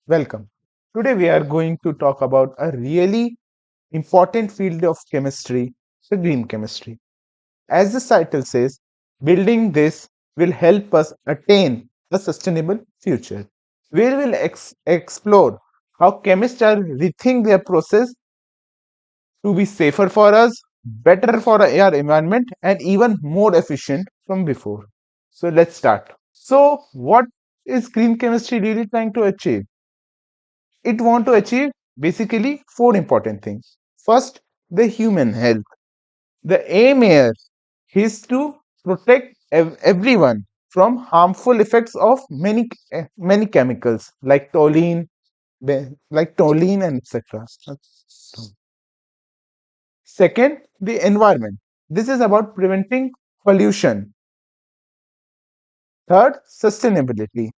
Welcome. Today we are going to talk about a really important field of chemistry, the green chemistry. As the title says, building this will help us attain a sustainable future. We will explore how chemists are rethink their process to be safer for us, better for our environment, and even more efficient from before. So let's start. So, what is green chemistry really trying to achieve? It want to achieve basically four important things. First, the human health. The aim here is to protect everyone from harmful effects of many chemicals like toluene and etc. Second, the environment. This is about preventing pollution. Third, sustainability.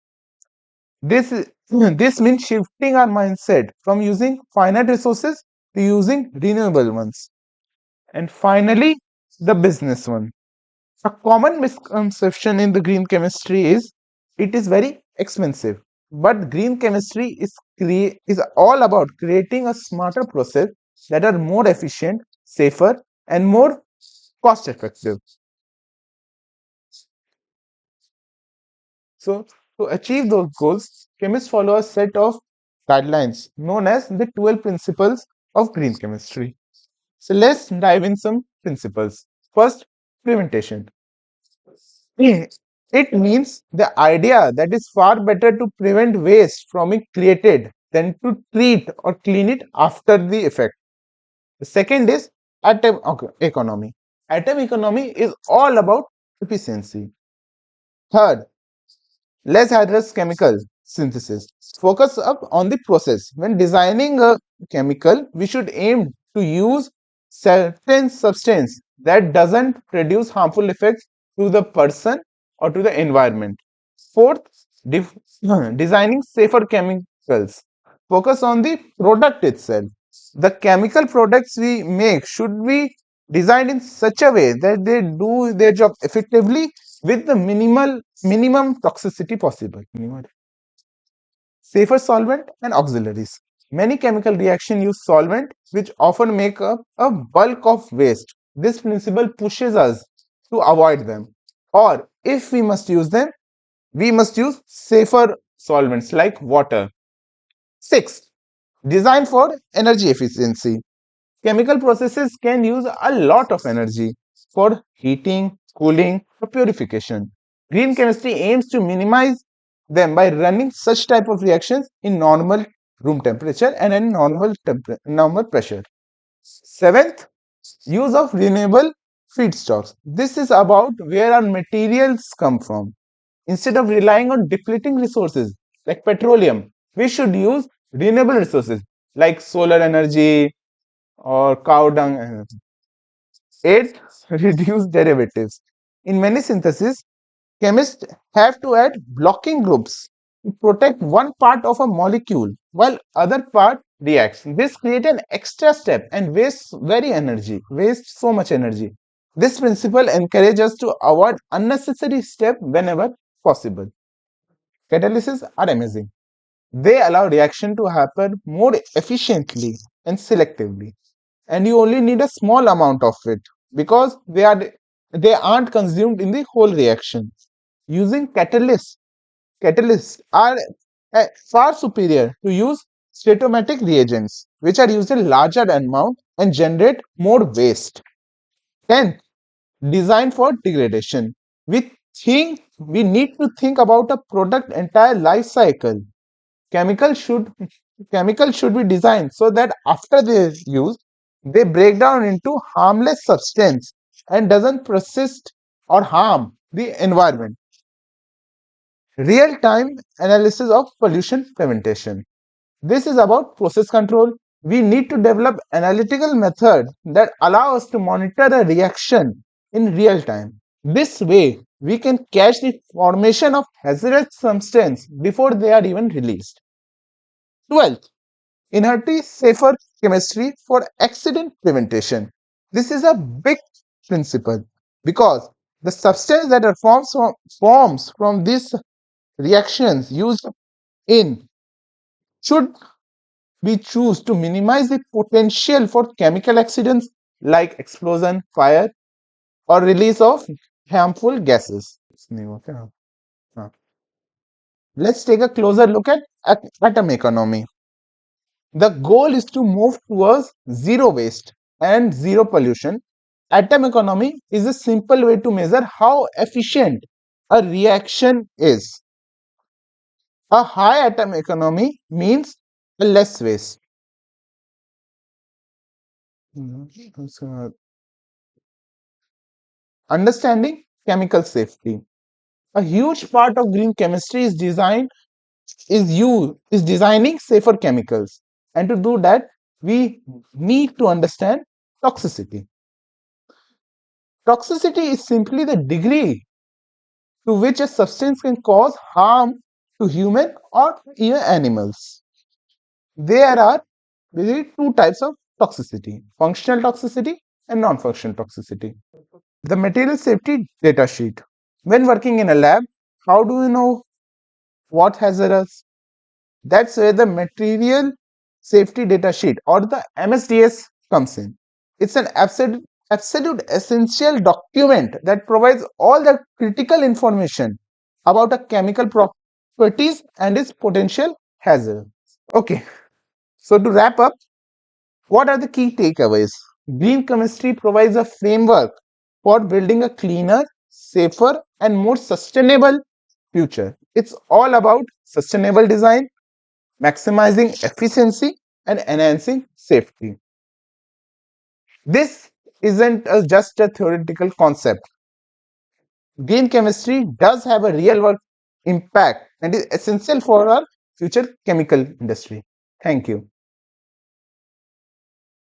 This this means shifting our mindset from using finite resources to using renewable ones. And finally, the business one. A common misconception in the green chemistry is it is very expensive. But green chemistry is all about creating a smarter process that are more efficient, safer, and more cost effective. So, to achieve those goals, chemists follow a set of guidelines known as the 12 principles of green chemistry. So, let's dive in some principles. First, prevention. It means the idea that it's far better to prevent waste from being created than to treat or clean it after the effect. The second is economy. Atom economy is all about efficiency. Third, less hazardous chemical synthesis. Focus up on the process. When designing a chemical, we should aim to use certain substance that doesn't produce harmful effects to the person or to the environment. Fourth, designing safer chemicals. Focus on the product itself. The chemical products we make should be designed in such a way that they do their job effectively with the minimum toxicity possible. Safer solvent and auxiliaries. Many chemical reactions use solvent which often make up a bulk of waste. This principle pushes us to avoid them. Or if we must use them, we must use safer solvents like water. Sixth, design for energy efficiency. Chemical processes can use a lot of energy for heating, cooling, or purification. Green chemistry aims to minimize them by running such type of reactions in normal room temperature and in normal pressure. Seventh, use of renewable feedstocks. This is about where our materials come from. Instead of relying on depleting resources like petroleum, we should use renewable resources like solar energy or cow dung. Eighth, reduce derivatives. In many syntheses, chemists have to add blocking groups to protect one part of a molecule while other part reacts. This creates an extra step and wastes so much energy. This principle encourages us to avoid unnecessary steps whenever possible. Catalyses are amazing. They allow reaction to happen more efficiently and selectively. And you only need a small amount of it because they aren't consumed in the whole reaction. Using catalysts are far superior to use stoichiometric reagents, which are used in larger amount and generate more waste. 10th, design for degradation. We need to think about a product entire life cycle. Chemical should chemicals should be designed so that after their use, they break down into harmless substance and doesn't persist or harm the environment. Real-time analysis of pollution prevention. This is about process control. We need to develop analytical method that allow us to monitor a reaction in real time. This way, we can catch the formation of hazardous substance before they are even released. 12th, inherently safer chemistry for accident prevention. This is a big principle because the substance that are forms from these reactions used in Should we choose to minimize the potential for chemical accidents like explosion, fire, or release of harmful gases? Let's take a closer look at atom economy. The goal is to move towards zero waste and zero pollution. Atom economy is a simple way to measure how efficient a reaction is. A high atom economy means less waste. Understanding chemical safety. A huge part of green chemistry is designing safer chemicals. And to do that, we need to understand toxicity. Toxicity is simply the degree to which a substance can cause harm to human or even animals. There are basically two types of toxicity: functional toxicity and non functional toxicity. The material safety data sheet. When working in a lab, how do you know what hazardous? That's where the material safety data sheet or the MSDS comes in. It's an absolute essential document that provides all the critical information about a chemical properties and its potential hazard. Okay, so to wrap up, what are the key takeaways? Green chemistry provides a framework for building a cleaner, safer, and more sustainable future. It's all about sustainable design, maximizing efficiency, and enhancing safety. This isn't just a theoretical concept. Green chemistry does have a real world impact and is essential for our future chemical industry. Thank you.